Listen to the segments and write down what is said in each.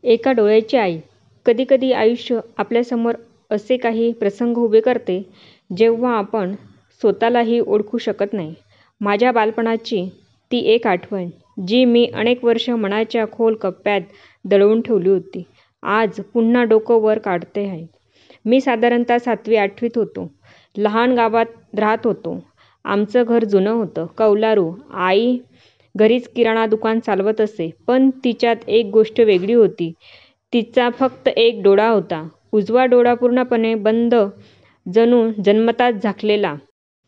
एका डोळ्याची आई. कधीकधी आयुष्य आपल्यासमोर असे काही प्रसंग उभे करते, जेव्हा आपण स्वतःलाही ओळखू शकत नाही. माझ्या बालपणाची ती एक आठवण, जी मी अनेक वर्ष मनाच्या खोल कप्प्यात दडवून ठेवली होती, आज पुन्हा डोकं वर काढते आहे. मी साधारणतः 7वी-8वीत होतो. लहान गावात राहत होतो. आमचं घर जुनं होतं, कौलारू. आई घरीच किराणा दुकान चालवत असे. पण तिच्यात एक गोष्ट वेगळी होती. तिचा फक्त एक डोळा होता. उजवा डोळा पूर्णपणे बंद, जणू जन्मताच झाकलेला.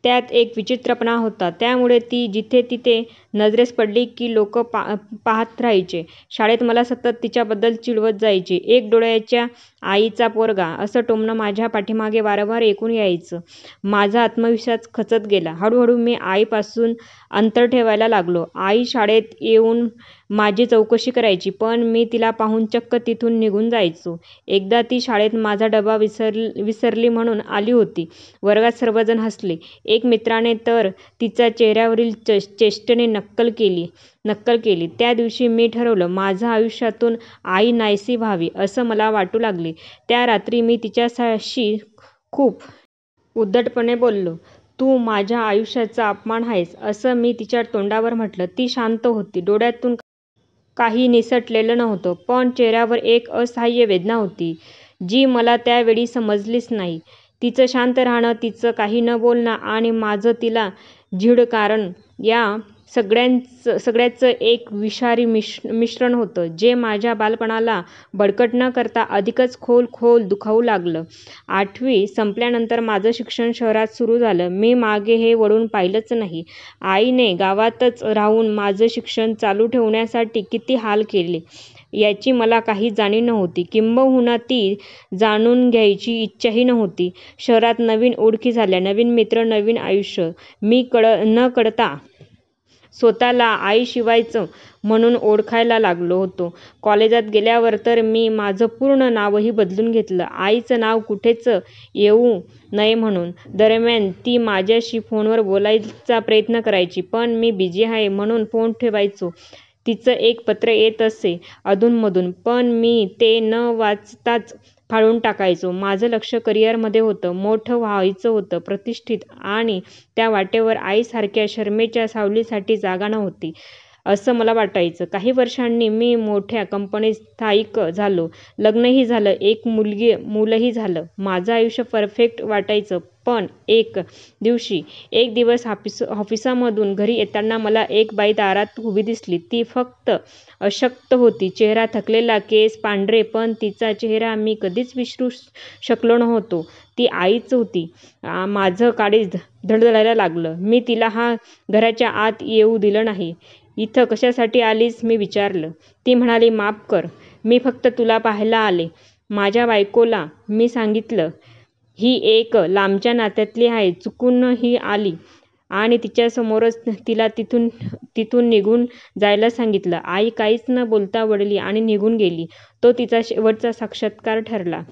त्यात एक विचित्रपणा होता. त्यामुळे ती जिथे-तिथे नजरेस पडली की लोक पाहत राहायचे. शाळेत मला सतत तिच्याबद्दल चिडवत जायचे. एक डोळ्याच्या आईचा पोरगा, असं टोमणं माझ्या पाठीमागे वारंवार ऐकून यायचं. माझा आत्मविश्वास खचत गेला. हळूहळू मी आईपासून अंतर ठेवायला लागलो. आई शाळेत येऊन माझी चौकशी करायची, पण मी तिला पाहून चक्क तिथून निघून जायचो. एकदा ती शाळेत माझा डबा विसरली म्हणून आली होती. वर्गात सर्वजण हसले. एक मित्राने तर तिच्या चेहऱ्यावरील चेष्टेने नक्कल केली. त्या दिवशी मी ठरवलं, माझ्या आयुष्यातून आई नाहीशी व्हावी, असं मला वाटू लागले. त्या रात्री मी तिच्याशी खूप उद्धटपणे बोललो. "तू माझ्या आयुष्याचा अपमान आहेस," असं मी तिच्या तोंडावर म्हटलं. ती शांत होती. डोळ्यातून काही निसटलेलं नव्हतं, पण चेहऱ्यावर एक असह्य वेदना होती, जी मला त्यावेळी समजलीच नाही. तिचं शांत राहणं, तिचं काही न बोलणं आणि माझं तिला झिड कारण, या सगळ्याचं एक विषारी मिश्रण होतं, जे माझ्या बालपणाला बळकट न करता अधिकच खोल दुखावू लागलं. 8वी संपल्यानंतर माझं शिक्षण शहरात सुरू झालं. मी मागे हे वळून पाहिलंच नाही. आईने गावातच राहून माझं शिक्षण चालू ठेवण्यासाठी किती हाल केले, याची मला काही जाणीव नव्हती. किंबहुना ती जाणून घ्यायची इच्छाही नव्हती. शहरात नवीन ओळखी झाल्या, नवीन मित्र, नवीन आयुष्य. मी न कळता स्वतःला आईशिवायच म्हणून ओळखायला लागलो होतो. कॉलेजात गेल्यावर तर मी माझं पूर्ण नावही बदलून घेतलं, आईचं नाव कुठेच येऊ नये म्हणून. दरम्यान ती माझ्याशी फोनवर बोलायचा प्रयत्न करायची, पण मी बिझी आहे म्हणून फोन ठेवायचो. तिचं एक पत्र येत असे अधूनमधून, पण मी ते न वाचताच फाडून टाकायचो. माझं लक्ष करिअरमध्ये होतं. मोठं व्हायचं होतं, प्रतिष्ठित, आणि त्या वाटेवर आईसारख्या शरमेच्या सावलीसाठी जागा नव्हती, असं मला वाटायचं. काही वर्षांनी मी मोठ्या कंपनीत स्थायिक झालो. लग्नही झालं, एक मुलंही झालं. माझं आयुष्य परफेक्ट वाटायचं. पण एक दिवस ऑफिसामधून घरी येताना मला एक बाई दारात उभी दिसली. ती फक्त अशक्त होती. चेहरा थकलेला, केस पांढरे, पण तिचा चेहरा मी कधीच विसरू शकलो नव्हतो. ती आईच होती. माझं काळीज धडधडायला लागलं. मी तिला घराच्या आत येऊ दिलं नाही. "इथं कशासाठी आलीस?" मी विचारलं. ती म्हणाली, "माफ कर, मी फक्त तुला पाहायला आले." माझ्या बायकोला मी सांगितलं, "ही एक लांबच्या नात्यातली आहे, चुकून ही आली," आणि तिच्यासमोरच तिला तिथून निघून जायला सांगितलं. आई काहीच न बोलता वळली आणि निघून गेली. तो तिचा शेवटचा साक्षात्कार ठरला.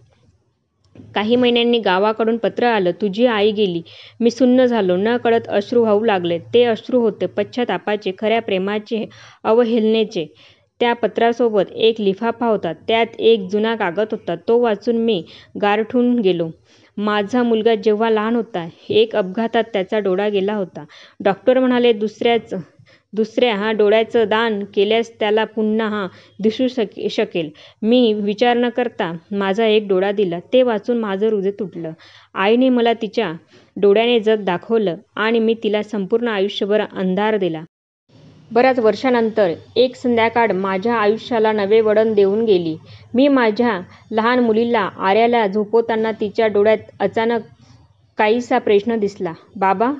काही महिन्यांनी गावाकडून पत्र आलं, "तुझी आई गेली." मी सुन्न झालो. नकळत अश्रू वाहू लागले. ते अश्रू होते पश्चातापाचे, खऱ्या प्रेमाचे, अवहेलनेचे. त्या पत्रासोबत एक लिफाफा होता. त्यात एक जुना कागद होता. तो वाचून मी गारठून गेलो. माझा मुलगा जेव्हा लहान होता, एक अपघातात त्याचा डोळा गेला होता. डॉक्टर म्हणाले, दुसऱ्या डोळ्याचं दान केल्यास त्याला पुन्हा दिसू शकेल. मी विचार न करता माझा एक डोळा दिला. ते वाचून माझं हृदय तुटलं. आईने मला तिच्या डोळ्याने जग दाखवलं आणि मी तिला संपूर्ण आयुष्यभर अंधार दिला. बऱ्याच वर्षांनंतर एक संध्याकाळ माझ्या आयुष्याला नवे वळण देऊन गेली. मी माझ्या लहान मुलीला, आर्याला झोपवताना तिच्या डोळ्यात अचानक काहीसा प्रश्न दिसला. "बाबा,"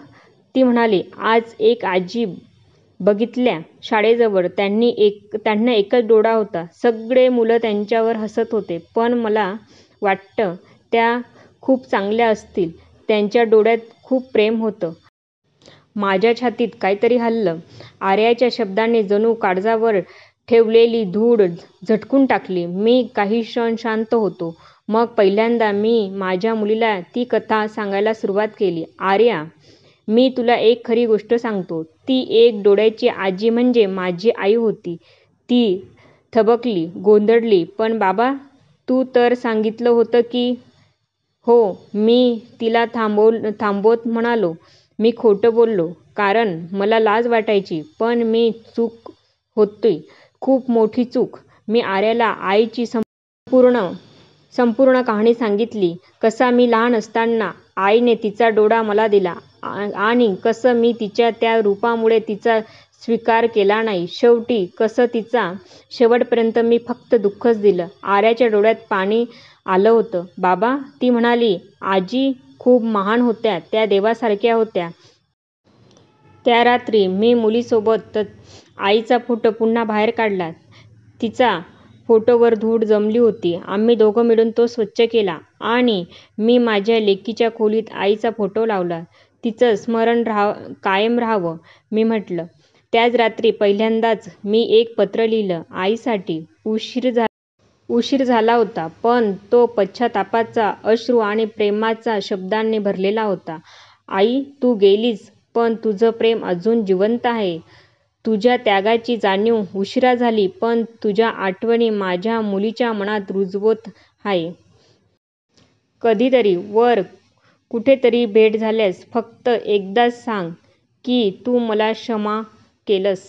ती म्हणाली, "आज एक आजी बघितल्या शाळेजवळ. त्यांना एकच डोळा होता. सगळे मुलं त्यांच्यावर हसत होते, पण मला वाटलं त्या खूप चांगल्या असतील. त्यांच्या डोळ्यात खूप प्रेम होतं." माझ्या छातीत काहीतरी हललं. आर्याच्या शब्दांनी जणू काळजावर ठेवलेली धूळ झटकून टाकली. मी काही क्षण शांत होतो. मग पहिल्यांदा मी माझ्या मुलीला ती कथा सांगायला सुरुवात केली. "आर्या, मी तुला एक खरी गोष्ट सांगतो. ती एक डोळ्याची आजी म्हणजे माझी आई होती. ती थबकली, गोंधळली. पण बाबा, तू तर सांगितलं होतं की. हो, मी तिला थांबवत म्हणालो. मी खोटं बोललो, कारण मला लाज वाटायची. पण मी चूक होती, खूप मोठी चूक. मी आर्याला आईची संपूर्ण कहाणी सांगितली. कसा मी लहान असताना आईने तिचा डोळा मला दिला आणि कसं मी तिच्या त्या रूपामुळे तिचा स्वीकार केला नाही. शेवटी कसं तिचा शेवटपर्यंत मी फक्त दुःखच दिलं. आर्याच्या डोळ्यात पाणी आलं होतं. बाबा, ती म्हणाली, आजी खूप महान होत्या, त्या देवासारख्या होत्या. त्या रात्री मी मुलीसोबत आईचा फोटो पुन्हा बाहेर काढला. तिचा फोटोवर धूळ जमली होती. आम्ही दोघं मिळून तो स्वच्छ केला आणि मी माझ्या लेकीच्या खोलीत आईचा फोटो लावला. तिचं स्मरण कायम राहावं, मी म्हटलं. त्याच रात्री पहिल्यांदाच मी एक पत्र लिहिलं आईसाठी. उशीर झाला होता, पण तो पश्चातापाचा, अश्रू आणि प्रेमाच्या शब्दांनी भरलेला होता. आई, तू गेलीस, पण तुझं प्रेम अजून जिवंत आहे. तुझ्या त्यागाची जाणीव उशिरा झाली, पण तुझ्या आठवणी माझ्या मुलीच्या मनात रुजवत आहे. कधीतरी वर कुठेतरी भेट झाल्यास फक्त एकदाच सांग की तू मला क्षमा केलंस.